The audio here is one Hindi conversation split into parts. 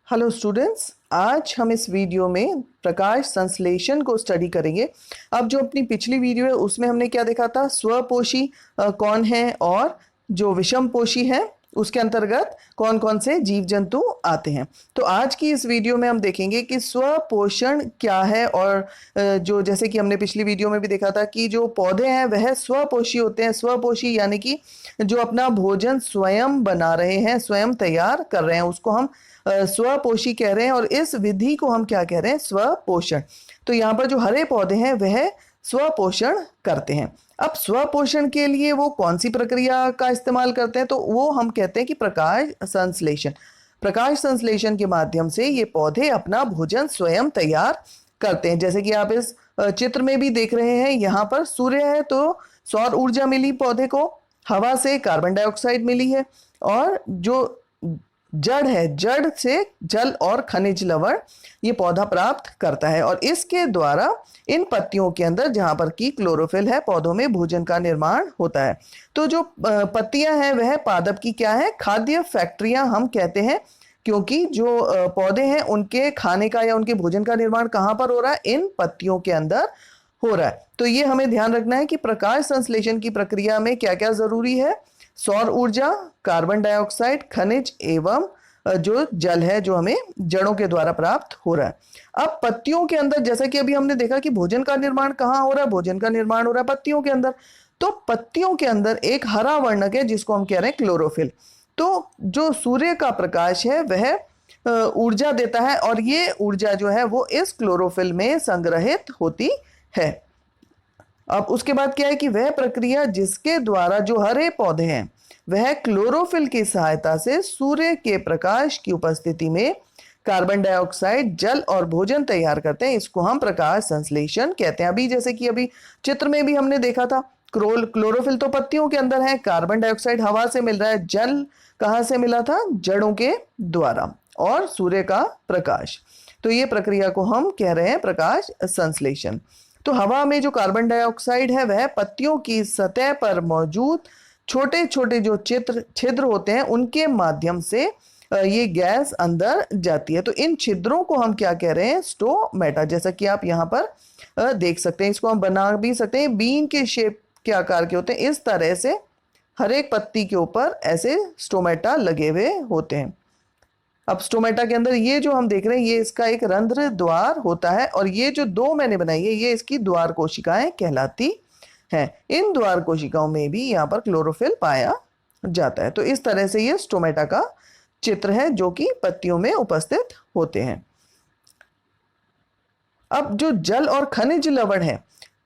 हेलो स्टूडेंट्स, आज हम इस वीडियो में प्रकाश संश्लेषण को स्टडी करेंगे। अब जो अपनी पिछली वीडियो है उसमें हमने क्या देखा था, स्वपोषी कौन है और जो विषम पोषी है उसके अंतर्गत कौन कौन से जीव जंतु आते हैं। तो आज की इस वीडियो में हम देखेंगे कि स्वपोषण क्या है और जो जैसे कि हमने पिछली वीडियो में भी देखा था कि जो पौधे हैं वह स्वपोषी होते हैं। स्वपोषी यानी कि जो अपना भोजन स्वयं बना रहे हैं, स्वयं तैयार कर रहे हैं, उसको हम स्वपोषी कह रहे हैं और इस विधि को हम क्या कह रहे हैं, स्वपोषण। तो यहाँ पर जो हरे पौधे हैं वह स्वपोषण करते हैं। अब स्वपोषण के लिए वो कौन सी प्रक्रिया का इस्तेमाल करते हैं, तो वो हम कहते हैं कि प्रकाश संश्लेषण। प्रकाश संश्लेषण के माध्यम से ये पौधे अपना भोजन स्वयं तैयार करते हैं। जैसे कि आप इस चित्र में भी देख रहे हैं, यहाँ पर सूर्य है तो सौर ऊर्जा मिली पौधे को, हवा से कार्बन डाइऑक्साइड मिली है और जो जड़ है, जड़ से जल और खनिज लवण ये पौधा प्राप्त करता है और इसके द्वारा इन पत्तियों के अंदर जहां पर की क्लोरोफिल है, पौधों में भोजन का निर्माण होता है। तो जो पत्तियां हैं वह पादप की क्या है, खाद्य फैक्ट्रियां हम कहते हैं, क्योंकि जो पौधे हैं उनके खाने का या उनके भोजन का निर्माण कहां पर हो रहा है, इन पत्तियों के अंदर हो रहा है। तो ये हमें ध्यान रखना है कि प्रकाश संश्लेषण की प्रक्रिया में क्या क्या जरूरी है, सौर ऊर्जा, कार्बन डाइऑक्साइड, खनिज एवं जो जल है जो हमें जड़ों के द्वारा प्राप्त हो रहा है। अब पत्तियों के अंदर जैसा कि अभी हमने देखा कि भोजन का निर्माण कहाँ हो रहा है, भोजन का निर्माण हो रहा है पत्तियों के अंदर। तो पत्तियों के अंदर एक हरा वर्णक है जिसको हम कह रहे हैं क्लोरोफिल। तो जो सूर्य का प्रकाश है वह ऊर्जा देता है और ये ऊर्जा जो है वो इस क्लोरोफिल में संग्रहित होती है। अब उसके बाद क्या है कि वह प्रक्रिया जिसके द्वारा जो हरे पौधे हैं वह क्लोरोफिल की सहायता से सूर्य के प्रकाश की उपस्थिति में कार्बन डाइऑक्साइड, जल और भोजन तैयार करते हैं, इसको हम प्रकाश संश्लेषण कहते हैं। अभी जैसे कि अभी चित्र में भी हमने देखा था, क्लोरोफिल तो पत्तियों के अंदर है, कार्बन डाइऑक्साइड हवा से मिल रहा है, जल कहाँ से मिला था, जड़ों के द्वारा, और सूर्य का प्रकाश। तो ये प्रक्रिया को हम कह रहे हैं प्रकाश संश्लेषण। तो हवा में जो कार्बन डाइऑक्साइड है वह पत्तियों की सतह पर मौजूद छोटे छोटे जो छिद्र होते हैं उनके माध्यम से ये गैस अंदर जाती है। तो इन छिद्रों को हम क्या कह रहे हैं, स्टोमेटा। जैसा कि आप यहाँ पर देख सकते हैं, इसको हम बना भी सकते हैं, बीन के शेप के आकार के होते हैं। इस तरह से हर एक पत्ती के ऊपर ऐसे स्टोमेटा लगे हुए होते हैं। अब स्टोमेटा के अंदर ये जो हम देख रहे हैं ये इसका एक रंध्र द्वार होता है और ये जो दो मैंने बनाई है ये इसकी द्वार कोशिकाएं कहलाती हैं। इन द्वार कोशिकाओं में भी यहाँ पर क्लोरोफिल पाया जाता है। तो इस तरह से ये स्टोमेटा का चित्र है जो कि पत्तियों में उपस्थित होते हैं। अब जो जल और खनिज लवण है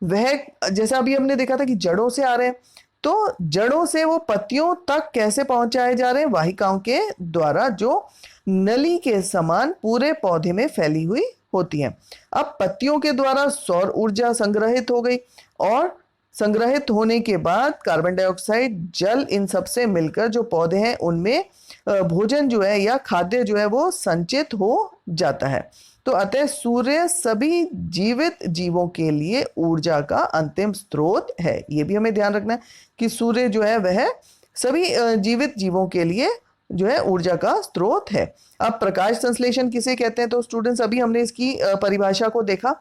वह जैसा अभी हमने देखा था कि जड़ों से आ रहे हैं, तो जड़ों से वो पत्तियों तक कैसे पहुंचाए जा रहे हैं, वाहिकाओं के द्वारा जो नली के समान पूरे पौधे में फैली हुई होती है। अब पत्तियों के द्वारा सौर ऊर्जा संग्रहित हो गई और संग्रहित होने के बाद कार्बन डाइऑक्साइड, जल, इन सब से मिलकर जो पौधे हैं उनमें भोजन जो है या खाद्य जो है वो संचित हो जाता है। तो अतः सूर्य सभी जीवित जीवों के लिए ऊर्जा का अंतिम स्रोत है। ये भी हमें ध्यान रखना है कि सूर्य जो है वह सभी जीवित जीवों के लिए जो है ऊर्जा का स्रोत है। अब प्रकाश संश्लेषण किसे कहते हैं, तो स्टूडेंट्स अभी हमने इसकी परिभाषा को देखा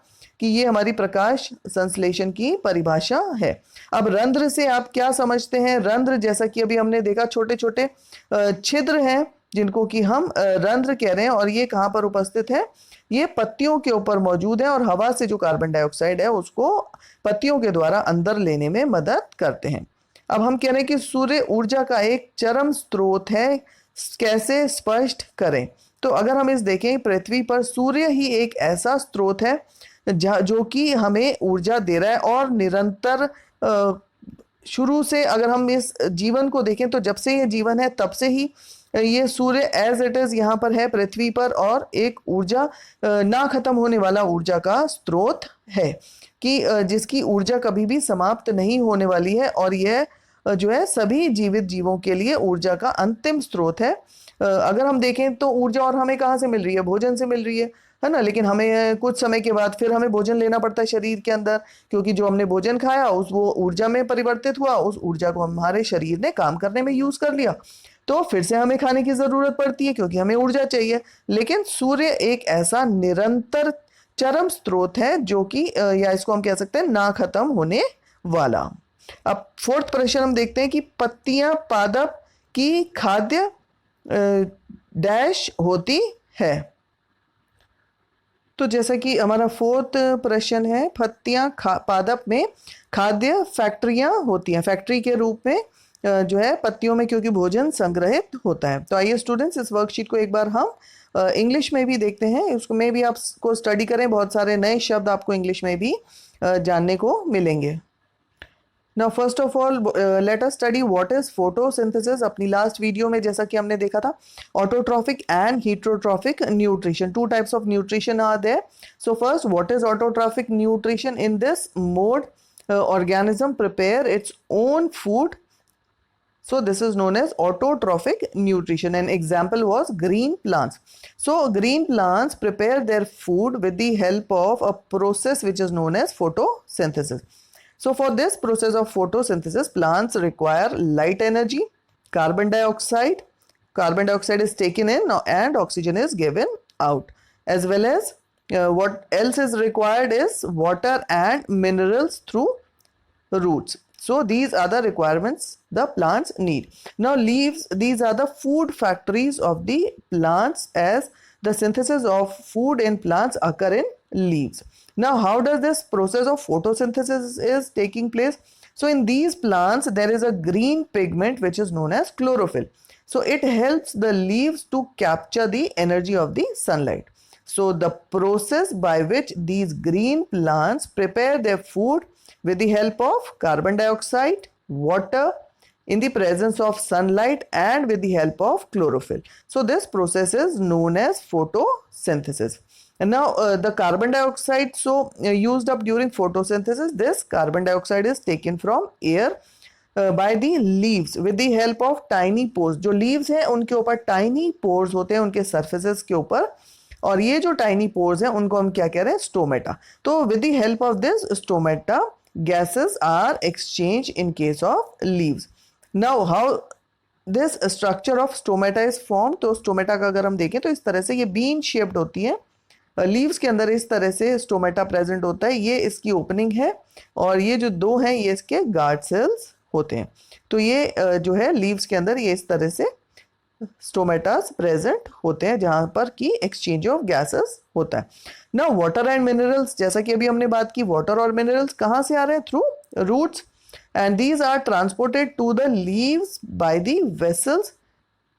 कि ये हमारी प्रकाश संश्लेषण की परिभाषा है। अब रंध्र से आप क्या समझते हैं, रंध्र जैसा कि अभी हमने देखा छोटे छोटे छिद्र हैं जिनको कि हम रंध्र कह रहे हैं और ये कहाँ पर उपस्थित है, ये पत्तियों के ऊपर मौजूद है और हवा से जो कार्बन डाइऑक्साइड है उसको पत्तियों के द्वारा अंदर लेने में मदद करते हैं। अब हम कह रहे हैं कि सूर्य ऊर्जा का एक चरम स्रोत है, कैसे स्पष्ट करें। तो अगर हम इस देखें, पृथ्वी पर सूर्य ही एक ऐसा स्रोत है जो कि हमें ऊर्जा दे रहा है और निरंतर शुरू से अगर हम इस जीवन को देखें तो जब से ये जीवन है तब से ही ये सूर्य एज इट इज यहाँ पर है पृथ्वी पर और एक ऊर्जा ना खत्म होने वाला ऊर्जा का स्रोत है कि जिसकी ऊर्जा कभी भी समाप्त नहीं होने वाली है और यह जो है सभी जीवित जीवों के लिए ऊर्जा का अंतिम स्रोत है। अगर हम देखें तो ऊर्जा और हमें कहाँ से मिल रही है, भोजन से मिल रही है ना, लेकिन हमें कुछ समय के बाद फिर हमें भोजन लेना पड़ता है शरीर के अंदर, क्योंकि जो हमने भोजन खाया उस वो ऊर्जा में परिवर्तित हुआ, उस ऊर्जा को हमारे शरीर ने काम करने में यूज कर लिया। तो फिर से हमें खाने की ज़रूरत पड़ती है क्योंकि हमें ऊर्जा चाहिए। लेकिन सूर्य एक ऐसा निरंतर चरम स्रोत है जो कि या इसको हम कह सकते हैं ना खत्म होने वाला। अब फोर्थ प्रश्न हम देखते हैं कि पत्तियां पादप की खाद्य डैश होती है। तो जैसा कि हमारा फोर्थ प्रश्न है, पत्तियां पादप में खाद्य फैक्ट्रियां होती हैं, फैक्ट्री के रूप में जो है पत्तियों में, क्योंकि भोजन संग्रहित होता है। तो आइए स्टूडेंट्स इस वर्कशीट को एक बार हम इंग्लिश में भी देखते हैं, उसको में भी आपको स्टडी करें, बहुत सारे नए शब्द आपको इंग्लिश में भी जानने को मिलेंगे। Now first of all let us study what is photosynthesis। अपनी लास्ट वीडियो में जैसा कि हमने देखा था autotrophic and heterotrophic nutrition, two types of nutrition are there। So first, what is autotrophic nutrition? In this mode organism prepare its own food, so this is known as autotrophic nutrition. An example was green plants. So green plants prepare their food with the help of a process which is known as photosynthesis. So for this process of photosynthesis, plants require light energy, carbon dioxide. Carbon dioxide is taken in and oxygen is given out. As well as what else is required is water and minerals through roots. So these are the requirements the plants need. Now leaves, these are the food factories of the plants, as the synthesis of food in plants occur in leaves. Now how does this process of photosynthesis is taking place? So in these plants there is a green pigment which is known as chlorophyll. So it helps the leaves to capture the energy of the sunlight. So the process by which these green plants prepare their food with the help of carbon dioxide, water, in the presence of sunlight, and with the help of chlorophyll. So this process is known as photosynthesis. And now the carbon dioxide used up during photosynthesis, this carbon dioxide is taken from air by the leaves with the help of tiny pores. जो leaves हैं उनके ऊपर tiny pores होते हैं उनके surfaces के ऊपर, और ये जो tiny pores हैं उनको हम क्या कह रहे हैं, stomata. तो with the help of this stomata gases are exchanged in case of leaves. Now how this structure of stomata is formed? तो stomata का अगर हम देखें तो इस तरह से ये bean shaped होती है, लीव्स के अंदर इस तरह से स्टोमेटा प्रेजेंट होता है, ये इसकी ओपनिंग है, और ये जो दो हैं ये इसके गार्ड सेल्स होते हैं। तो ये जो है लीव्स के अंदर ये इस तरह से स्टोमेटास प्रेजेंट होते हैं जहां पर की एक्सचेंज ऑफ गैसेस होता है। ना वाटर एंड मिनरल्स, जैसा कि अभी हमने बात की, वाटर और मिनरल्स कहाँ से आ रहे हैं? Through roots, and these are transported to the leaves by the vessels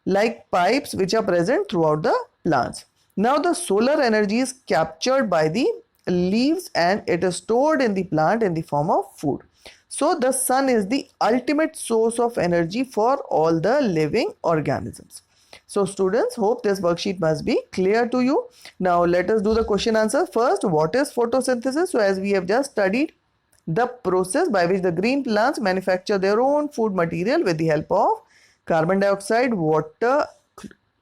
like pipes which are present throughout the plants. Now the solar energy is captured by the leaves and it is stored in the plant in the form of food. So the sun is the ultimate source of energy for all the living organisms. So students, hope this worksheet must be clear to you. Now let us do the question answer. First, what is photosynthesis? So as we have just studied, the process by which the green plants manufacture their own food material with the help of carbon dioxide, water,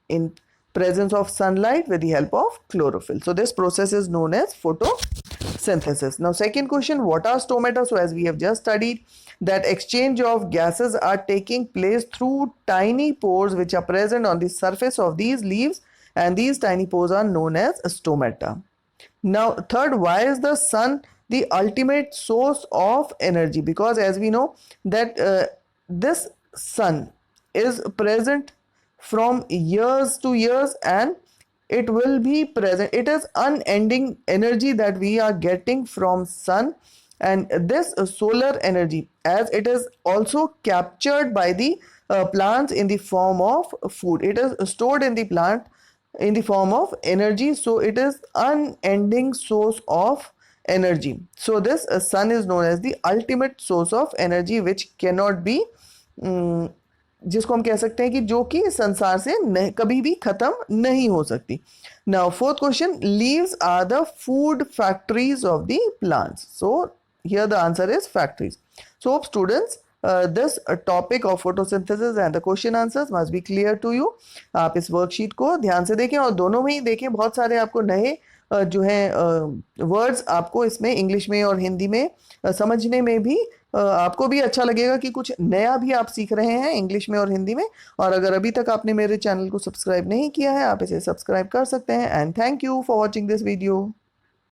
in presence of sunlight, with the help of chlorophyll. So this process is known as photosynthesis. Now second question, what are stomata? So as we have just studied, that exchange of gases are taking place through tiny pores which are present on the surface of these leaves, and these tiny pores are known as stomata. Now third, why is the sun the ultimate source of energy? Because as we know that this sun is present from years to years, and it will be present, it is unending energy that we are getting from sun, and this solar energy, as it is also captured by the plants in the form of food, it is stored in the plant in the form of energy, so it is unending source of energy. So this sun is known as the ultimate source of energy which cannot be जिसको हम कह सकते हैं कि जो कि संसार से कभी भी खत्म नहीं हो सकती। Now fourth question, leaves are the food factories of the plants. So here the answer is factories. So hope students this topic of photosynthesis and the question answers must be clear to you. आप इस वर्कशीट को ध्यान से देखें और दोनों में ही देखें, बहुत सारे आपको नए जो है वर्ड्स आपको इसमें इंग्लिश में और हिंदी में समझने में भी आपको भी अच्छा लगेगा कि कुछ नया भी आप सीख रहे हैं इंग्लिश में और हिंदी में। और अगर अभी तक आपने मेरे चैनल को सब्सक्राइब नहीं किया है, आप इसे सब्सक्राइब कर सकते हैं। And thank you for watching this video.